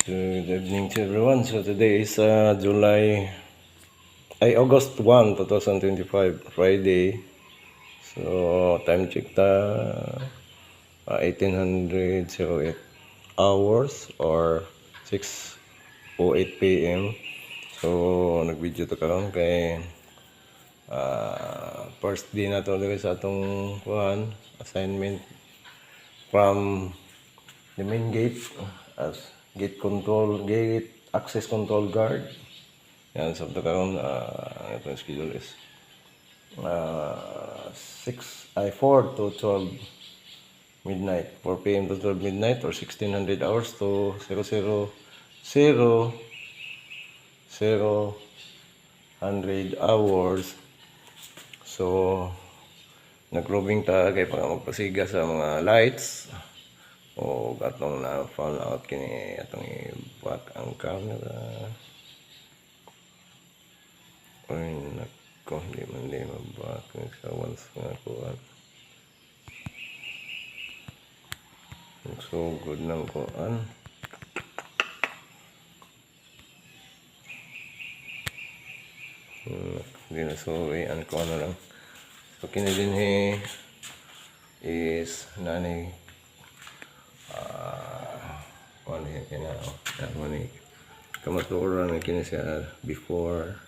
Good evening to everyone. So today is August 1, 2025, Friday. So time check 1808 hours or 6:08 p.m. So nag-video to karon kay first day na to diri sa atong assignment from the main gate as gate access control guard. Yan, so karon itong schedule is 4 to 12 midnight, 4 p.m. to 12 midnight or 1600 hours to 0000 hours. So nag-roving ta kay para magpasiga sa mga lights o atong na found out kini atong i-back ang camera. Ay nako, hindi mabak sa once nga kuan. So good nang kuan. Hindi na so an ko ano lang. So kini din is nanay ano yan kina kamaturan na kini siya before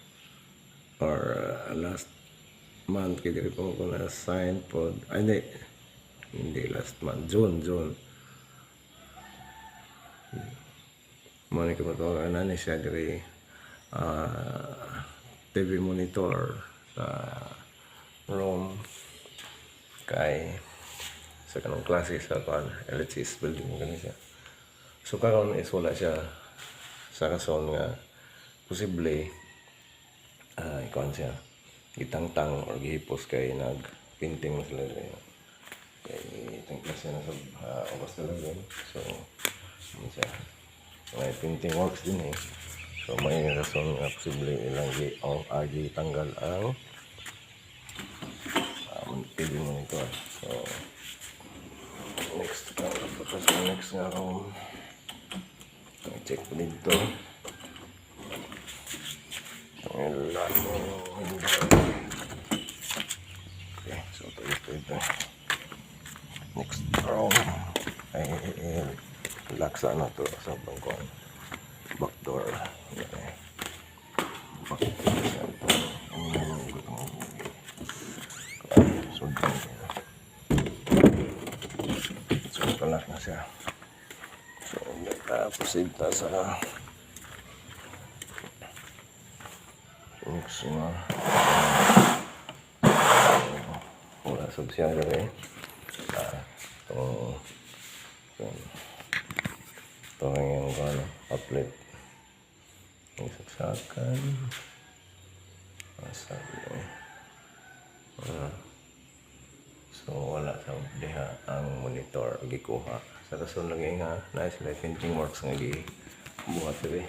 or last month kaya rin po ko na-assign po hindi last month, June muna kamaturan na siya dari TV monitor sa room kay sa kanong klase sa LHS building ganun siya. So karon is wala siya sa rason nga posible ikuan siya gitangtang or gihipos kay nagpinting sila kay itong klase na sa August 11. So siya may printing works din so may rason nga posible ilang gitanggal ang TV monitor. So next nga room check po dito okay, so ito next room ay laksa na to sa bangkong back door. Okay. Back door so kalak na siya. So proceed ta sa next na wala subsiya rin ito yung uplet yung saksakan so wala sa diha ang monitor gikuha sa rason lagi nga na sila printing works nga gibuhat rin.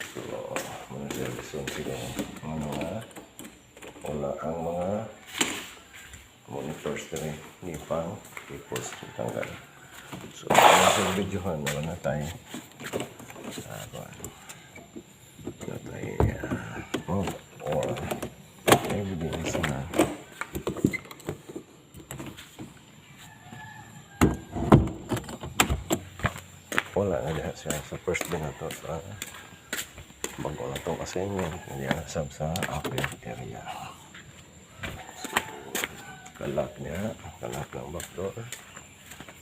So muna sila rason sila wala ang mga monitors rin hindi pang i-post tanggal. So sa videohan naman na tayo or evidence na wala na dahil siya sa first day na to sa bago na itong assignment hindi na sa upper area. So, kalak ng backdoor.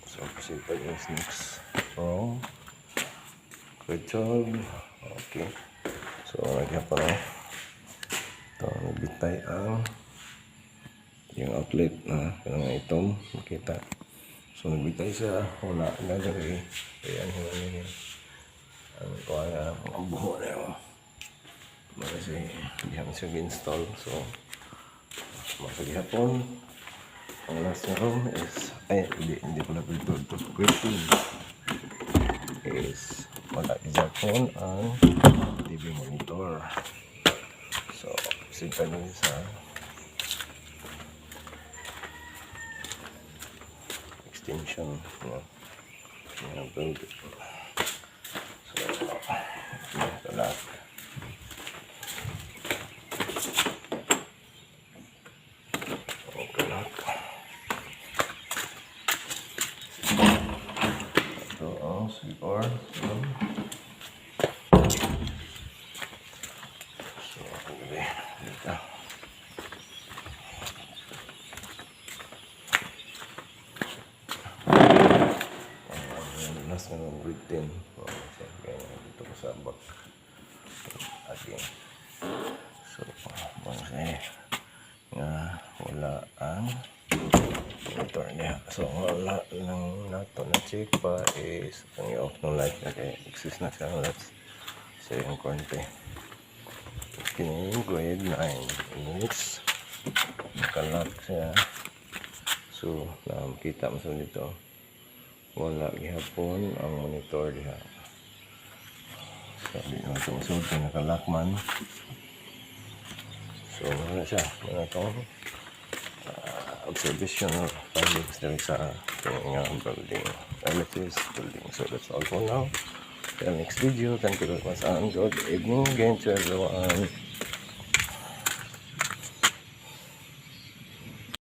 So proceed pa yung next room. Good job. Okay, so nagyan pa na ito nagbitay ang yung outlet na kanang itom makita. So nagbitay siya wala na dali ayan hinan ang kuha ang buho na yun kasi hindi naman siya install. So masagihapon ang last room is hindi pala ito scripting is wala gihapon ang TV monitor. So simple lang sa extension build it. So mouse before. So, okay. Dito. Last na ng grade 10. So, kaya dito ko sa back. Again. So, bangsa nga wala ang motor niya. So, wala lang nato na check pa is ang i-off ng light na kaya exist na siya. Let's say yung konti. Okay, grade 9 minutes. Nakalock siya. So, nakikita mo sa dito. Wala gihapon ang monitor diha. Sabi nga ito masud kung nakalock man. So, wala siya. Mga itong observation or findings dahil sa building, LHS building. So, that's all for now. Till next video. Thank you very much and good evening again to everyone.